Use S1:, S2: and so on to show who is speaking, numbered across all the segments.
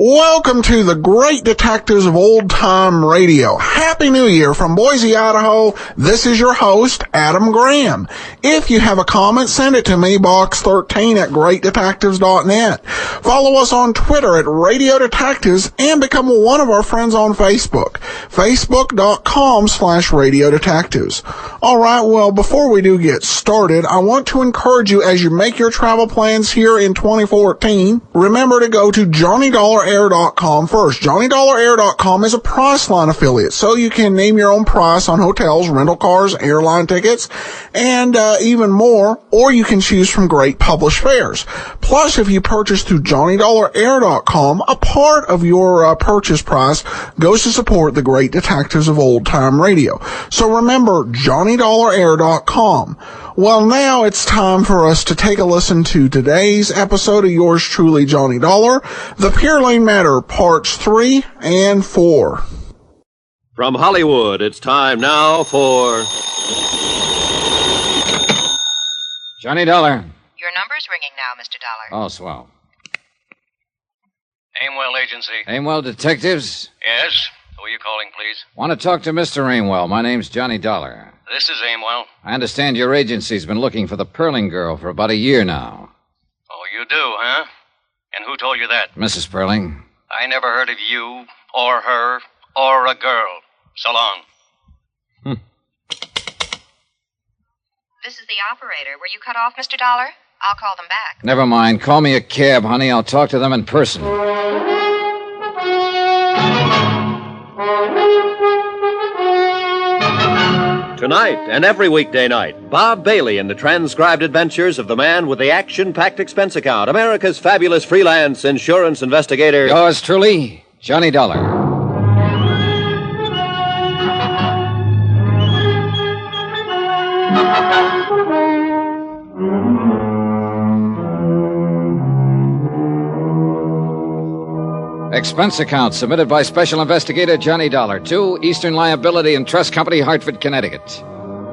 S1: Welcome to the Great Detectives of Old Time Radio. Happy New Year from Boise, Idaho. This is your host, Adam Graham. If you have a comment, send it to me, box 13 at greatdetectives.net. Follow us on Twitter at Radio Detectives and become one of our friends on Facebook, facebook.com/Radio Detectives. All right, well, before we do get started, I want to encourage you as you make your travel plans here in 2014, remember to go to JohnnyDollarAir.com first. JohnnyDollarAir.com is a Priceline affiliate, so you can name your own price on hotels, rental cars, airline tickets, and even more, or you can choose from great published fares. Plus, if you purchase through JohnnyDollarAir.com, a part of your purchase price goes to support the Great Detectives of Old Time Radio. So remember, JohnnyDollarAir.com. Well, now it's time for us to take a listen to today's episode of yours truly, Johnny Dollar, The Pearling Matter, Parts 3 and 4.
S2: From Hollywood, it's time now for...
S3: Johnny Dollar.
S4: Your number's ringing now, Mr. Dollar.
S3: Oh, swell.
S5: Aimwell Agency.
S3: Aimwell Detectives?
S5: Yes? Who are you calling, please?
S3: Want to talk to Mr. Aimwell. My name's Johnny Dollar.
S5: This is Aimwell.
S3: I understand your agency's been looking for the Pearling girl for about a year now.
S5: Oh, you do, huh? And who told you that?
S3: Mrs. Pearling.
S5: I never heard of you, or her, or a girl. So long.
S4: This is the operator. Were you cut off, Mr. Dollar? I'll call them back.
S3: Never mind. Call me a cab, honey. I'll talk to them in person.
S2: Tonight and every weekday night, Bob Bailey in the transcribed adventures of the man with the action-packed expense account, America's fabulous freelance insurance investigator.
S3: Yours truly, Johnny Dollar. Expense account submitted by Special Investigator Johnny Dollar to Eastern Liability and Trust Company, Hartford, Connecticut.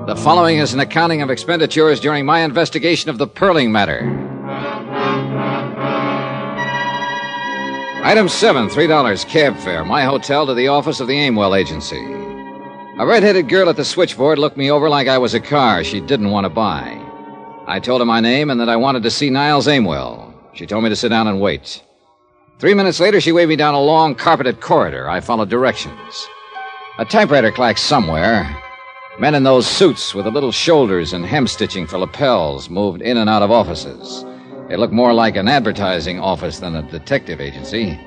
S3: The following is an accounting of expenditures during my investigation of the Pearling matter. Item 7, $3 cab fare, my hotel to the office of the Aimwell Agency. A red-headed girl at the switchboard looked me over like I was a car she didn't want to buy. I told her my name and that I wanted to see Niles Aimwell. She told me to sit down and wait. 3 minutes later, she waved me down a long, carpeted corridor. I followed directions. A typewriter clacked somewhere. Men in those suits with the little shoulders and hem stitching for lapels moved in and out of offices. It looked more like an advertising office than a detective agency.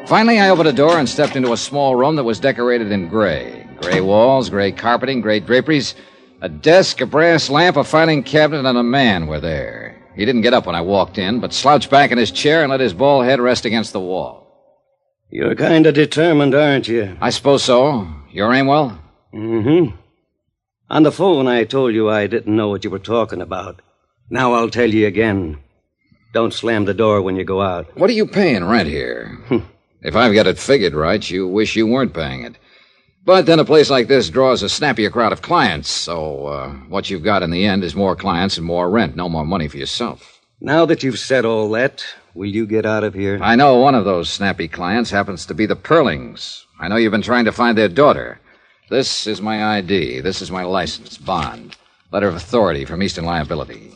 S3: Finally, I opened a door and stepped into a small room that was decorated in gray. Gray walls, gray carpeting, gray draperies. A desk, a brass lamp, a filing cabinet, and a man were there. He didn't get up when I walked in, but slouched back in his chair and let his bald head rest against the wall.
S6: You're kind of determined, aren't you?
S3: I suppose so. You're Aimwell?
S6: Mm-hmm. On the phone, I told you I didn't know what you were talking about. Now I'll tell you again. Don't slam the door when you go out.
S3: What are you paying rent here? If I've got it figured right, you wish you weren't paying it. But then a place like this draws a snappier crowd of clients, so what you've got in the end is more clients and more rent, no more money for yourself.
S6: Now that you've said all that, will you get out of here?
S3: I know one of those snappy clients happens to be the Pearlings. I know you've been trying to find their daughter. This is my ID. This is my license, bond, letter of authority from Eastern Liability.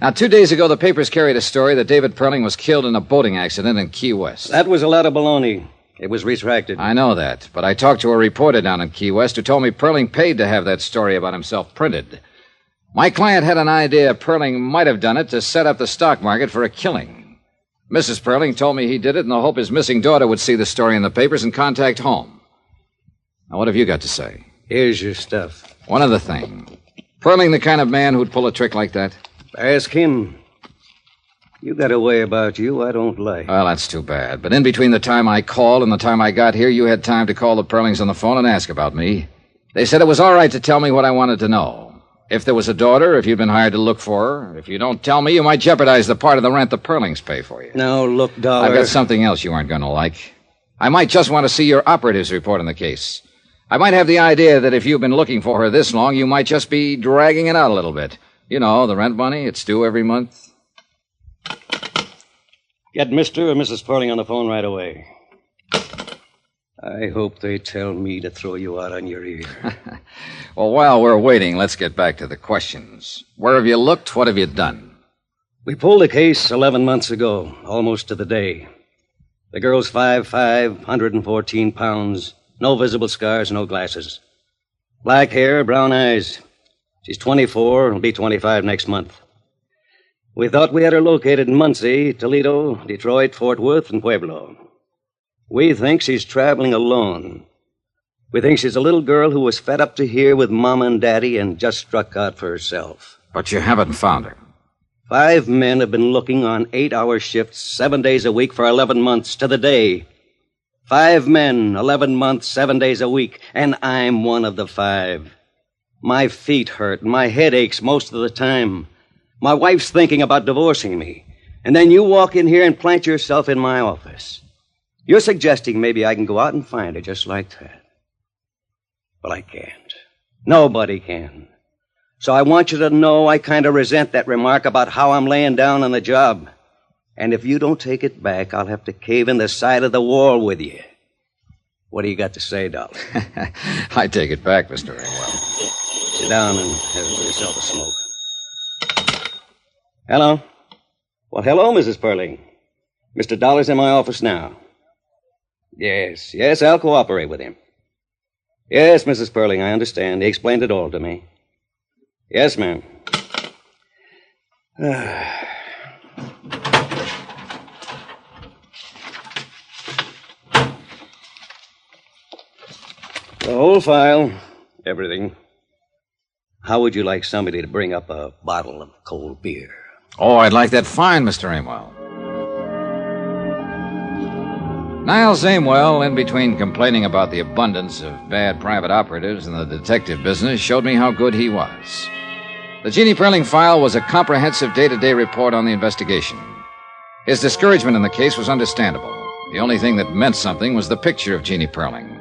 S3: Now, 2 days ago, the papers carried a story that David Pearling was killed in a boating accident in Key West.
S6: That was a lot of baloney. It was retracted.
S3: I know that, but I talked to a reporter down in Key West who told me Pearling paid to have that story about himself printed. My client had an idea Pearling might have done it to set up the stock market for a killing. Mrs. Pearling told me he did it in the hope his missing daughter would see the story in the papers and contact home. Now, what have you got to say?
S6: Here's your stuff.
S3: One other thing. Pearling the kind of man who'd pull a trick like that?
S6: Ask him. You got a way about you I don't like.
S3: Well, that's too bad. But in between the time I called and the time I got here, you had time to call the Pearlings on the phone and ask about me. They said it was all right to tell me what I wanted to know. If there was a daughter, if you'd been hired to look for her. If you don't tell me, you might jeopardize the part of the rent the Pearlings pay for you.
S6: Now, look, Dollar.
S3: I've got something else you aren't going to like. I might just want to see your operative's report on the case. I might have the idea that if you've been looking for her this long, you might just be dragging it out a little bit. You know, the rent money, it's due every month.
S6: Get Mr. or Mrs. Pearling on the phone right away. I hope they tell me to throw you out on your ear.
S3: Well, while we're waiting, let's get back to the questions. Where have you looked? What have you done?
S6: We pulled the case 11 months ago, almost to the day. The girl's 5'5", 114 pounds, no visible scars, no glasses. Black hair, brown eyes. She's 24, will be 25 next month. We thought we had her located in Muncie, Toledo, Detroit, Fort Worth, and Pueblo. We think she's traveling alone. We think she's a little girl who was fed up to here with Mom and Daddy and just struck out for herself.
S3: But you haven't found her.
S6: 5 men have been looking on 8-hour shifts, 7 days a week for 11 months to the day. 5 men, 11 months, 7 days a week, and I'm one of the 5. My feet hurt, and my head aches most of the time. My wife's thinking about divorcing me. And then you walk in here and plant yourself in my office. You're suggesting maybe I can go out and find her just like that. Well, I can't. Nobody can. So I want you to know I kind of resent that remark about how I'm laying down on the job. And if you don't take it back, I'll have to cave in the side of the wall with you. What do you got to say, Dollar?
S3: I take it back, Mr. Ringwell.
S6: Sit down and have yourself a smoke. Hello? Well, hello, Mrs. Pearling. Mr. Dollar's in my office now. Yes, I'll cooperate with him. Yes, Mrs. Pearling, I understand. He explained it all to me. Yes, ma'am. The whole file, everything. How would you like somebody to bring up a bottle of cold beer?
S3: Oh, I'd like that fine, Mr. Amwell. Niles Amwell, in between complaining about the abundance of bad private operatives in the detective business, showed me how good he was. The Jeannie Pearling file was a comprehensive day-to-day report on the investigation. His discouragement in the case was understandable. The only thing that meant something was the picture of Jeannie Pearling.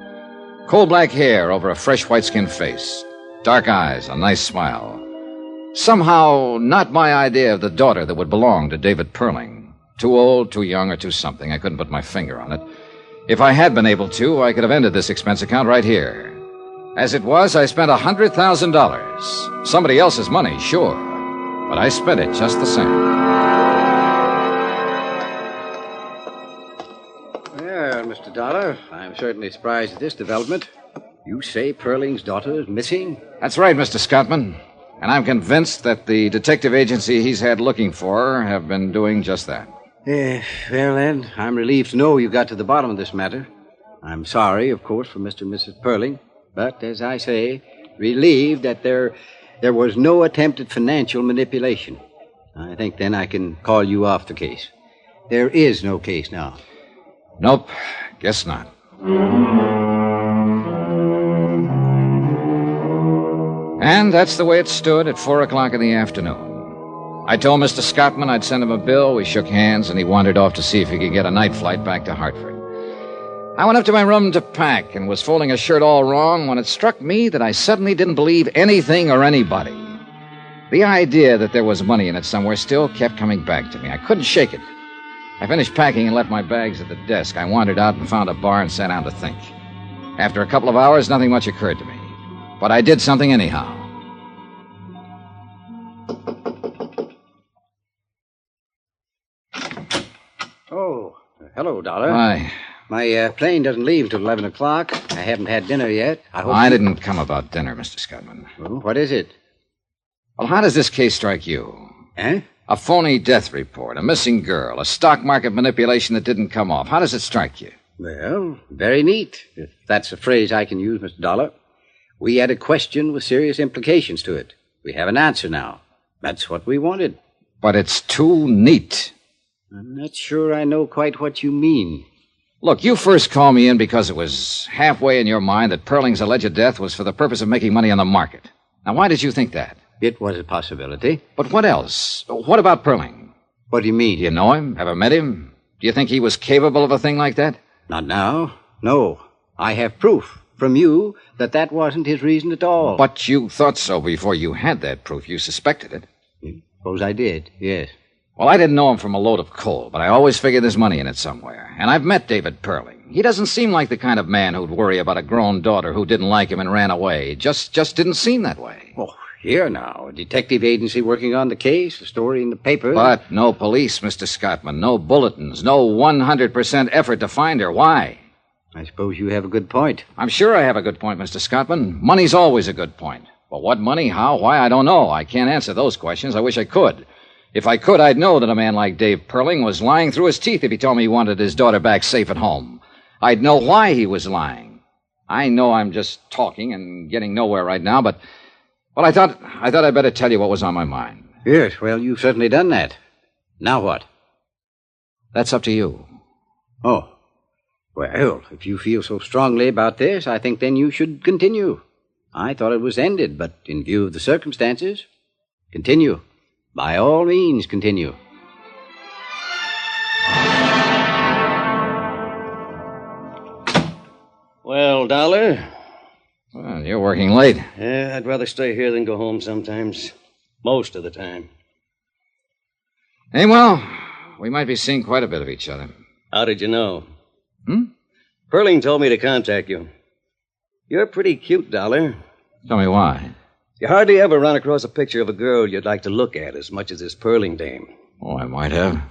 S3: Coal black hair over a fresh white-skinned face. Dark eyes, a nice smile. Somehow, not my idea of the daughter that would belong to David Pearling. Too old, too young, or too something. I couldn't put my finger on it. If I had been able to, I could have ended this expense account right here. As it was, I spent $100,000. Somebody else's money, sure. But I spent it just the same.
S7: Well, Mr. Dollar, I'm certainly surprised at this development. You say Pearling's daughter is missing?
S3: That's right, Mr. Scottman. And I'm convinced that the detective agency he's had looking for her have been doing just that.
S7: Well, then, I'm relieved to know you got to the bottom of this matter. I'm sorry, of course, for Mr. and Mrs. Pearling. But, as I say, relieved that there was no attempt at financial manipulation. I think then I can call you off the case. There is no case now.
S3: Nope, guess not. And that's the way it stood at 4 o'clock in the afternoon. I told Mr. Scottman I'd send him a bill. We shook hands, and he wandered off to see if he could get a night flight back to Hartford. I went up to my room to pack and was folding a shirt all wrong when it struck me that I suddenly didn't believe anything or anybody. The idea that there was money in it somewhere still kept coming back to me. I couldn't shake it. I finished packing and left my bags at the desk. I wandered out and found a bar and sat down to think. After a couple of hours, nothing much occurred to me. But I did something anyhow.
S7: Oh, hello, Dollar.
S3: Why?
S7: My plane doesn't leave until 11 o'clock. I haven't had dinner yet.
S3: I didn't come about dinner, Mr. Scottman.
S7: Oh, what is it?
S3: Well, how does this case strike you?
S7: Eh?
S3: A phony death report, a missing girl, a stock market manipulation that didn't come off. How does it strike you?
S7: Well, very neat, if that's a phrase I can use, Mr. Dollar. We had a question with serious implications to it. We have an answer now. That's what we wanted.
S3: But it's too neat.
S7: I'm not sure I know quite what you mean.
S3: Look, you first called me in because it was halfway in your mind that Pearling's alleged death was for the purpose of making money on the market. Now, why did you think that?
S7: It was a possibility.
S3: But what else? What about Pearling?
S7: What do you mean?
S3: Do you know him? Ever met him? Do you think he was capable of a thing like that?
S7: Not now. No. I have proof from you that wasn't his reason at all.
S3: But you thought so before you had that proof. You suspected it.
S7: Suppose I did, yes.
S3: Well, I didn't know him from a load of coal, but I always figured there's money in it somewhere. And I've met David Pearling. He doesn't seem like the kind of man who'd worry about a grown daughter who didn't like him and ran away. Just didn't seem that way.
S7: Oh, here now. A detective agency working on the case, a story in the paper.
S3: But no police, Mr. Scottman. No bulletins. No 100% effort to find her. Why?
S7: I suppose you have a good point.
S3: I'm sure I have a good point, Mr. Scottman. Money's always a good point. But what money, how, why, I don't know. I can't answer those questions. I wish I could. If I could, I'd know that a man like Dave Pearling was lying through his teeth if he told me he wanted his daughter back safe at home. I'd know why he was lying. I know I'm just talking and getting nowhere right now, but... Well, I thought I'd better tell you what was on my mind.
S7: Yes, well, you've certainly done that. Now what?
S3: That's up to you.
S7: Oh. Well, if you feel so strongly about this, I think then you should continue. I thought it was ended, but in view of the circumstances, continue. By all means, continue.
S6: Well, Dollar?
S3: Well, you're working late.
S6: Yeah, I'd rather stay here than go home sometimes. Most of the time.
S3: Hey, well, we might be seeing quite a bit of each other.
S6: How did you know? Pearling told me to contact you. You're pretty cute, Dollar.
S3: Tell me why.
S6: You hardly ever run across a picture of a girl you'd like to look at as much as this Pearling dame.
S3: Oh, I might have.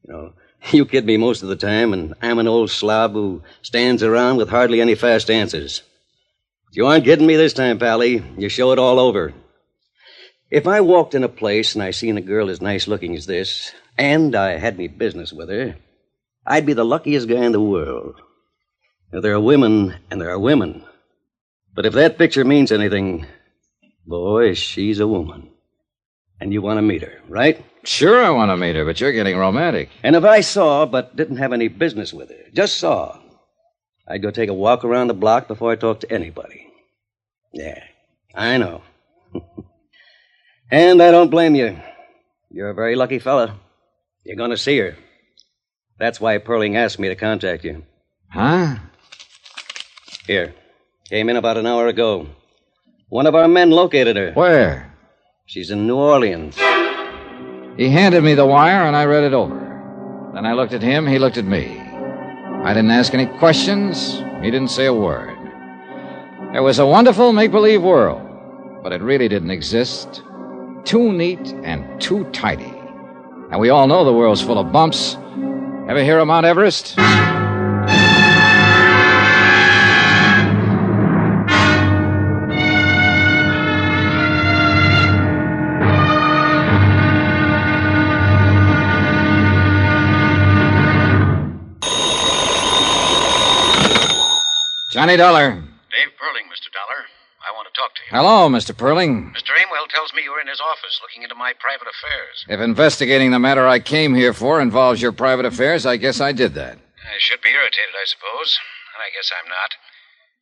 S6: You know, you kid me most of the time, and I'm an old slob who stands around with hardly any fast answers. But you aren't kidding me this time, Pally. You show it all over. If I walked in a place and I seen a girl as nice looking as this, and I had me business with her, I'd be the luckiest guy in the world. Now, there are women, and there are women. But if that picture means anything, boy, she's a woman. And you want to meet her, right?
S3: Sure I want to meet her, but you're getting romantic.
S6: And if I saw but didn't have any business with her, just saw, I'd go take a walk around the block before I talked to anybody. Yeah, I know. And I don't blame you. You're a very lucky fella. You're going to see her. That's why Pearling asked me to contact you.
S3: Huh?
S6: Here. Came in about an hour ago. One of our men located her.
S3: Where?
S6: She's in New Orleans.
S3: He handed me the wire, and I read it over. Then I looked at him, he looked at me. I didn't ask any questions. He didn't say a word. It was a wonderful make-believe world, but it really didn't exist. Too neat and too tidy. And we all know the world's full of bumps. Ever hear of Mount Everest? Johnny Dollar.
S8: Dave Pearling, Mr. Dollar. I want to talk to you.
S3: Hello, Mr. Pearling.
S8: Mr. Aimwell tells me you're in his office looking into my private affairs.
S3: If investigating the matter I came here for involves your private affairs, I guess I did that.
S8: I should be irritated, I suppose. And I guess I'm not.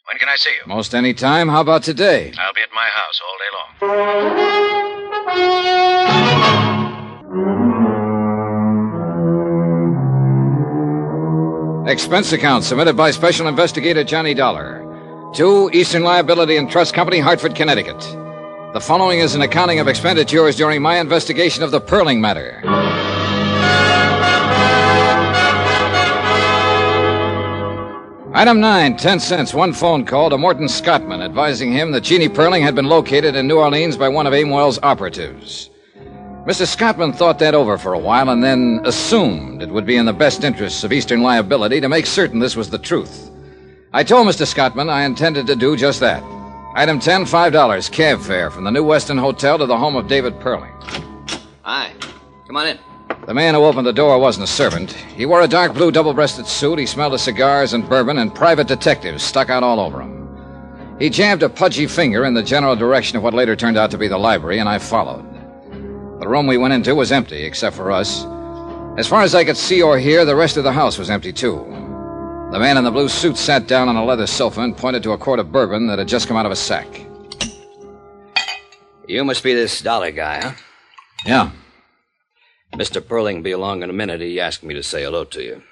S8: When can I see you?
S3: Most any time. How about today?
S8: I'll be at my house all day long.
S3: Expense account submitted by Special Investigator Johnny Dollar to Eastern Liability and Trust Company, Hartford, Connecticut. The following is an accounting of expenditures during my investigation of the Pearling matter. Item 9, 10 cents, one phone call to Morton Scottman advising him that Jeannie Pearling had been located in New Orleans by one of Aimwell's operatives. Mr. Scottman thought that over for a while and then assumed it would be in the best interests of Eastern Liability to make certain this was the truth. I told Mr. Scottman I intended to do just that. Item 10, $5, cab fare from the New Weston Hotel to the home of David Pearling.
S6: Hi. Come on in.
S3: The man who opened the door wasn't a servant. He wore a dark blue double-breasted suit. He smelled of cigars and bourbon, and private detectives stuck out all over him. He jabbed a pudgy finger in the general direction of what later turned out to be the library, and I followed. The room we went into was empty, except for us. As far as I could see or hear, the rest of the house was empty, too. The man in the blue suit sat down on a leather sofa and pointed to a quart of bourbon that had just come out of a sack.
S6: You must be this Dollar guy, huh?
S3: Yeah.
S6: Mr. Pearling will be along in a minute. He asked me to say hello to you.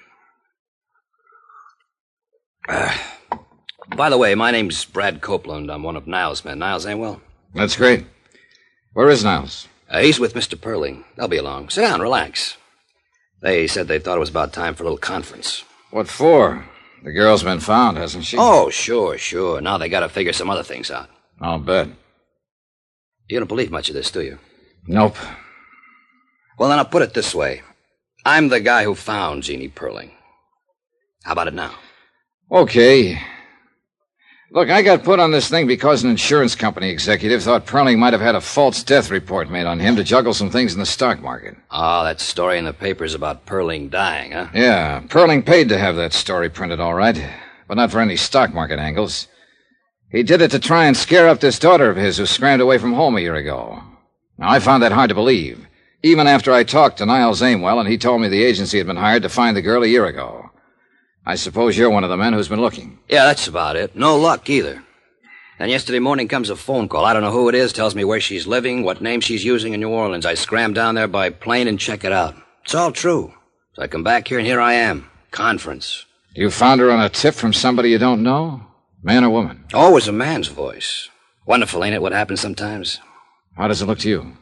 S6: By the way, my name's Brad Copeland. I'm one of Niles' men. Niles Amwell?
S3: That's great. Where is Niles?
S6: He's with Mr. Pearling. They'll be along. Sit down, relax. They said they thought it was about time for a little conference.
S3: What for? The girl's been found, hasn't she?
S6: Oh, sure. Now they gotta figure some other things out.
S3: I'll bet.
S6: You don't believe much of this, do you?
S3: Nope.
S6: Well, then I'll put it this way. I'm the guy who found Jeannie Pearling. How about it now?
S3: Okay. Look, I got put on this thing because an insurance company executive thought Pearling might have had a false death report made on him to juggle some things in the stock market.
S6: Oh, that story in the papers about Pearling dying, huh?
S3: Yeah, Pearling paid to have that story printed, all right, but not for any stock market angles. He did it to try and scare up this daughter of his who scrammed away from home a year ago. Now, I found that hard to believe, even after I talked to Niles Amwell and he told me the agency had been hired to find the girl a year ago. I suppose you're one of the men who's been looking.
S6: Yeah, that's about it. No luck, either. And yesterday morning comes a phone call. I don't know who it is, tells me where she's living, what name she's using in New Orleans. I scram down there by plane and check it out. It's all true. So I come back here, and here I am. Conference.
S3: You found her on a tip from somebody you don't know? Man or woman?
S6: Always a man's voice. Wonderful, ain't it, what happens sometimes?
S3: How does it look to you?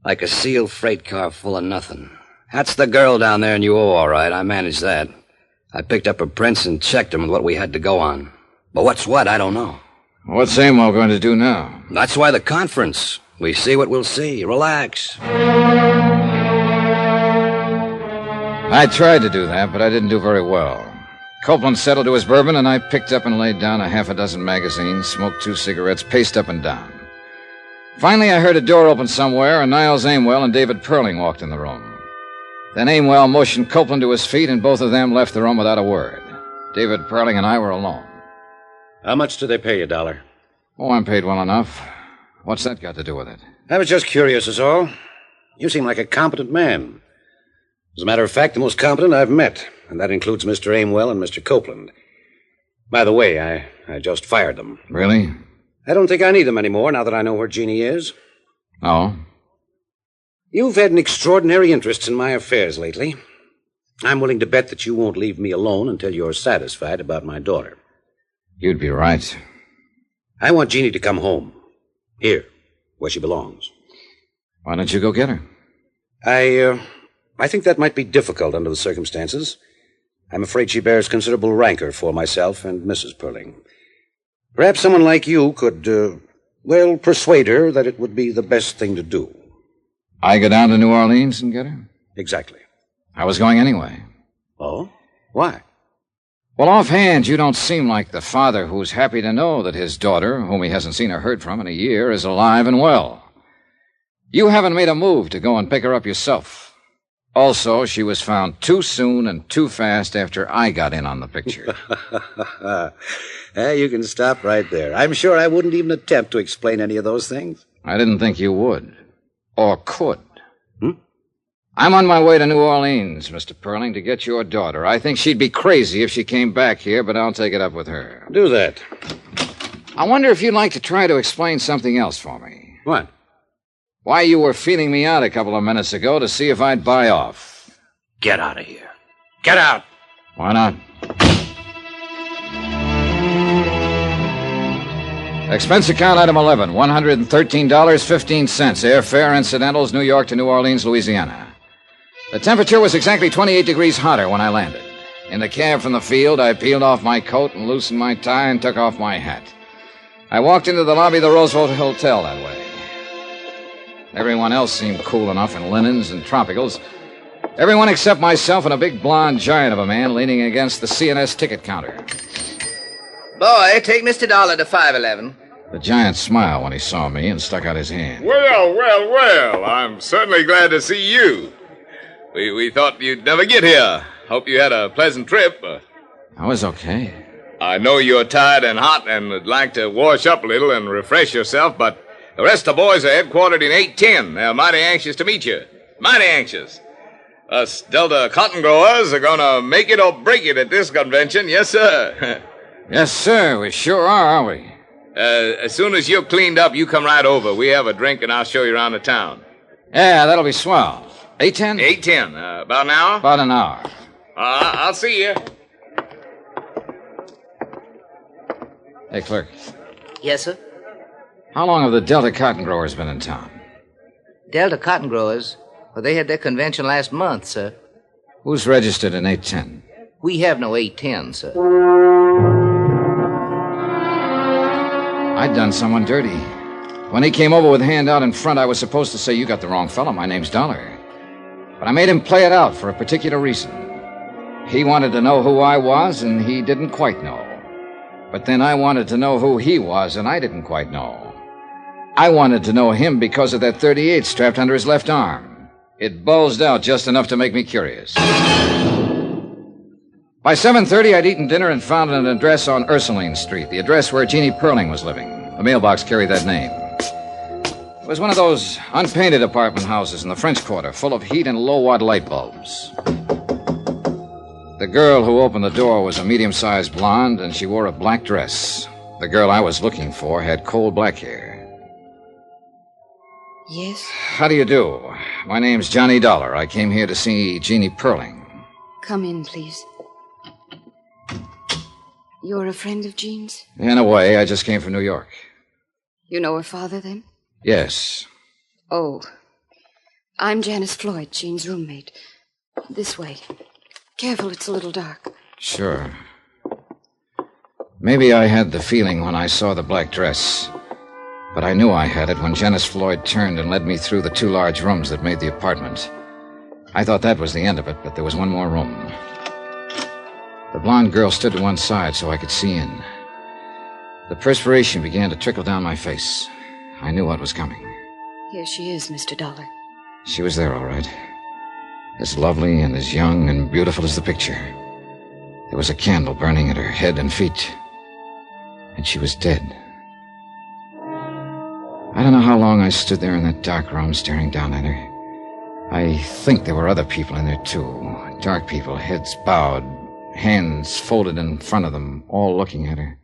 S6: Like a sealed freight car full of nothing. That's the girl down there in UO, all right. I managed that. I picked up her prints and checked them with what we had to go on. But what's what, I don't know.
S3: What's Amwell going to do now?
S6: That's why the conference. We see what we'll see. Relax.
S3: I tried to do that, but I didn't do very well. Copeland settled to his bourbon, and I picked up and laid down a half a dozen magazines, smoked 2 cigarettes, paced up and down. Finally, I heard a door open somewhere, and Niles Amwell and David Pearling walked in the room. Then Amwell motioned Copeland to his feet, and both of them left the room without a word. David Pearling and I were alone.
S9: How much do they pay you, Dollar?
S3: Oh, I'm paid well enough. What's that got to do with it?
S9: I was just curious, is all. You seem like a competent man. As a matter of fact, the most competent I've met, and that includes Mr. Amwell and Mr. Copeland. By the way, I just fired them.
S3: Really?
S9: I don't think I need them anymore now that I know where Jeannie is.
S3: Oh?
S9: You've had an extraordinary interest in my affairs lately. I'm willing to bet that you won't leave me alone until you're satisfied about my daughter.
S3: You'd be right.
S9: I want Jeannie to come home. Here, where she belongs.
S3: Why don't you go get her?
S9: I think that might be difficult under the circumstances. I'm afraid she bears considerable rancor for myself and Mrs. Pearling. Perhaps someone like you could, persuade her that it would be the best thing to do.
S3: I go down to New Orleans and get her?
S9: Exactly.
S3: I was going anyway.
S9: Oh? Why?
S3: Well, offhand, you don't seem like the father who's happy to know that his daughter, whom he hasn't seen or heard from in a year, is alive and well. You haven't made a move to go and pick her up yourself. Also, she was found too soon and too fast after I got in on the picture.
S9: You can stop right there. I'm sure I wouldn't even attempt to explain any of those things.
S3: I didn't think you would. Or could. I'm on my way to New Orleans, Mr. Pearling, to get your daughter. I think she'd be crazy if she came back here, but I'll take it up with her.
S9: Do that.
S3: I wonder if you'd like to try to explain something else for me.
S9: What?
S3: Why you were feeling me out a couple of minutes ago to see if I'd buy off.
S9: Get out of here. Get out!
S3: Why not? Expense account item 11, $113.15. Airfare, incidentals, New York to New Orleans, Louisiana. The temperature was exactly 28 degrees hotter when I landed. In the cab from the field, I peeled off my coat and loosened my tie and took off my hat. I walked into the lobby of the Roosevelt Hotel that way. Everyone else seemed cool enough in linens and tropicals. Everyone except myself and a big blonde giant of a man leaning against the CNS ticket counter.
S10: Boy, take Mr. Dollar to 511.
S3: The giant smiled when he saw me and stuck out his hand.
S11: Well, I'm certainly glad to see you. We thought you'd never get here. Hope you had a pleasant trip.
S3: I was okay.
S11: I know you're tired and hot and would like to wash up a little and refresh yourself, but the rest of the boys are headquartered in 810. They're mighty anxious to meet you. Mighty anxious. Us Delta cotton growers are gonna make it or break it at this convention, yes, sir.
S3: Yes, sir, we sure are, aren't we?
S11: As soon as you're cleaned up, you come right over. We have a drink, and I'll show you around the town.
S3: Yeah, that'll be swell. 8:10?
S11: 8:10. About an hour?
S3: About an hour.
S11: I'll see you.
S3: Hey, clerk.
S10: Yes, sir?
S3: How long have the Delta cotton growers been in town?
S10: Delta cotton growers? Well, they had their convention last month, sir.
S3: Who's registered in 810?
S10: We have no 810, sir.
S3: I'd done someone dirty. When he came over with a hand out in front, I was supposed to say, "You got the wrong fellow. My name's Dollar." But I made him play it out for a particular reason. He wanted to know who I was, and he didn't quite know. But then I wanted to know who he was, and I didn't quite know. I wanted to know him because of that .38 strapped under his left arm. It bulged out just enough to make me curious. By 7:30, I'd eaten dinner and found an address on Ursuline Street, the address where Jeannie Pearling was living. The mailbox carried that name. It was one of those unpainted apartment houses in the French Quarter, full of heat and low-watt light bulbs. The girl who opened the door was a medium-sized blonde, and she wore a black dress. The girl I was looking for had coal black hair.
S12: Yes?
S3: How do you do? My name's Johnny Dollar. I came here to see Jeannie Pearling.
S12: Come in, please. You're a friend of Jean's?
S3: In a way, I just came from New York.
S12: You know her father, then?
S3: Yes.
S12: Oh. I'm Janice Floyd, Jean's roommate. This way. Careful, it's a little dark.
S3: Sure. Maybe I had the feeling when I saw the black dress. But I knew I had it when Janice Floyd turned and led me through the 2 large rooms that made the apartment. I thought that was the end of it, but there was one more room. The blonde girl stood to one side so I could see in. The perspiration began to trickle down my face. I knew what was coming.
S12: Here she is, Mr. Dollar.
S3: She was there, all right. As lovely and as young and beautiful as the picture. There was a candle burning at her head and feet. And she was dead. I don't know how long I stood there in that dark room staring down at her. I think there were other people in there, too. Dark people, heads bowed, hands folded in front of them, all looking at her.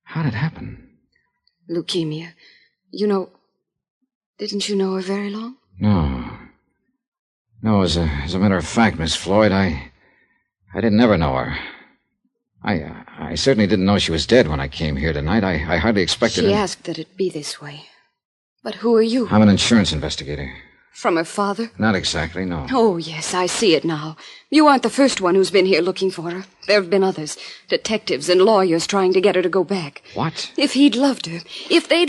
S3: How did it happen?
S12: Leukemia. Didn't you know her very long?
S3: No, as a matter of fact, Miss Floyd, I didn't ever know her. I certainly didn't know she was dead when I came here tonight. I hardly expected
S12: She asked that it be this way. But who are you?
S3: I'm an insurance investigator.
S12: From her father?
S3: Not exactly, no.
S12: Oh, yes, I see it now. You aren't the first one who's been here looking for her. There have been others. Detectives and lawyers trying to get her to go back.
S3: What?
S12: If they'd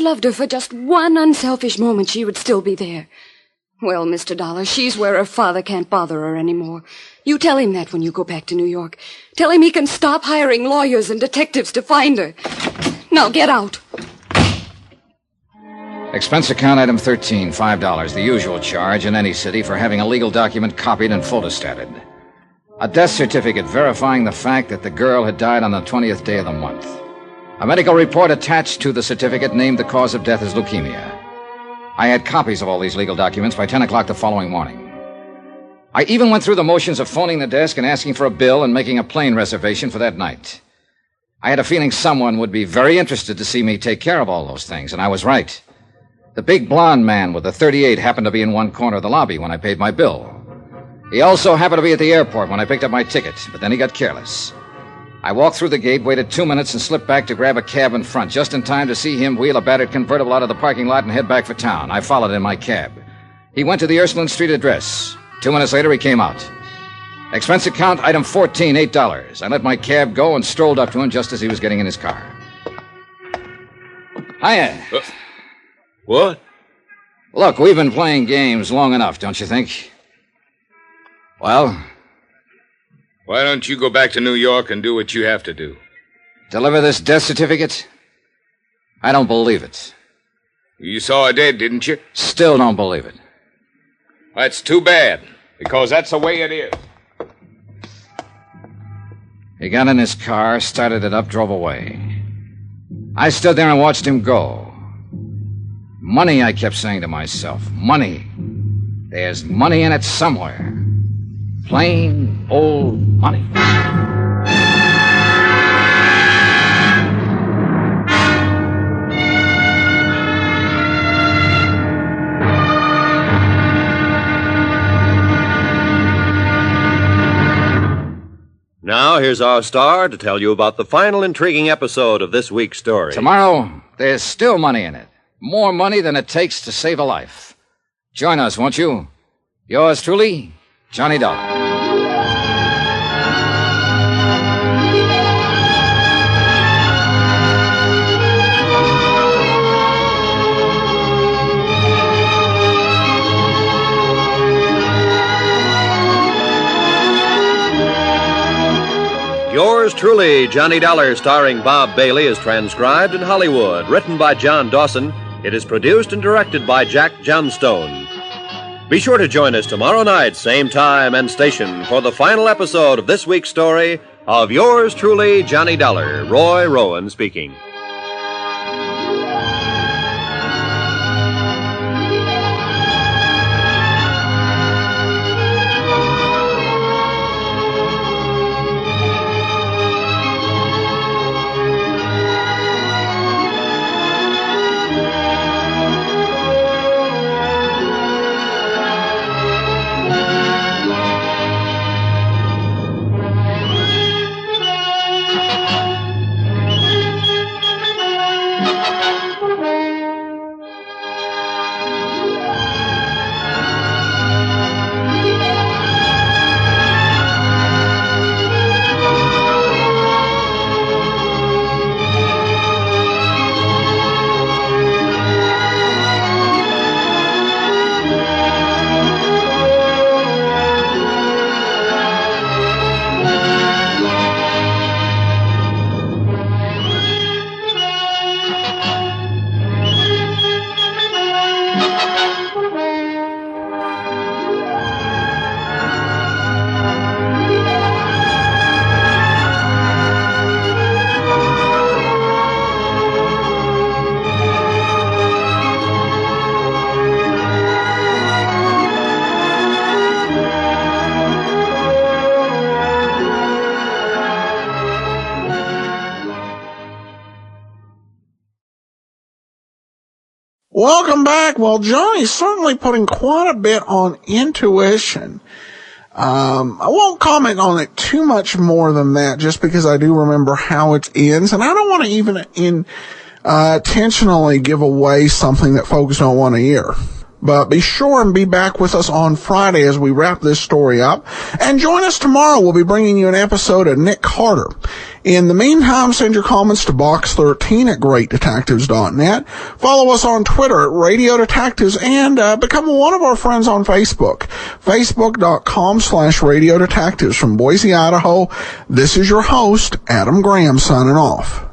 S12: loved her for just one unselfish moment, she would still be there. Well, Mr. Dollar, she's where her father can't bother her anymore. You tell him that when you go back to New York. Tell him he can stop hiring lawyers and detectives to find her. Now get out.
S3: Expense account item 13, $5, the usual charge in any city for having a legal document copied and photostated. A death certificate verifying the fact that the girl had died on the 20th day of the month. A medical report attached to the certificate named the cause of death as leukemia. I had copies of all these legal documents by 10 o'clock the following morning. I even went through the motions of phoning the desk and asking for a bill and making a plane reservation for that night. I had a feeling someone would be very interested to see me take care of all those things, and I was right. The big blonde man with the .38 happened to be in one corner of the lobby when I paid my bill. He also happened to be at the airport when I picked up my ticket, but then he got careless. I walked through the gate, waited 2 minutes, and slipped back to grab a cab in front, just in time to see him wheel a battered convertible out of the parking lot and head back for town. I followed in my cab. He went to the Ursuline Street address. 2 minutes later, he came out. Expense account, item 14, $8. I let my cab go and strolled up to him just as he was getting in his car. Hiya.
S11: What?
S3: Look, we've been playing games long enough, don't you think? Well?
S11: Why don't you go back to New York and do what you have to do?
S3: Deliver this death certificate? I don't believe it.
S11: You saw her dead, didn't you?
S3: Still don't believe it.
S11: That's too bad, because that's the way it is.
S3: He got in his car, started it up, drove away. I stood there and watched him go. Money, I kept saying to myself. Money. There's money in it somewhere. Plain old money.
S2: Now, here's our star to tell you about the final intriguing episode of this week's story.
S3: Tomorrow, there's still money in it. More money than it takes to save a life. Join us, won't you? Yours truly, Johnny Dollar.
S2: Yours truly, Johnny Dollar, starring Bob Bailey, is transcribed in Hollywood. Written by John Dawson, it is produced and directed by Jack Johnstone. Be sure to join us tomorrow night, same time and station, for the final episode of this week's story of Yours truly, Johnny Dollar. Roy Rowan speaking.
S1: Welcome back. Well, Johnny's certainly putting quite a bit on intuition. I won't comment on it too much more than that, just because I do remember how it ends, and I don't want to even intentionally give away something that folks don't want to hear. But be sure and be back with us on Friday as we wrap this story up. And join us tomorrow. We'll be bringing you an episode of Nick Carter. In the meantime, send your comments to box13 at greatdetectives.net. Follow us on Twitter at Radio Detectives, and become one of our friends on Facebook. Facebook.com/Radio Detectives. From Boise, Idaho, this is your host, Adam Graham, signing off.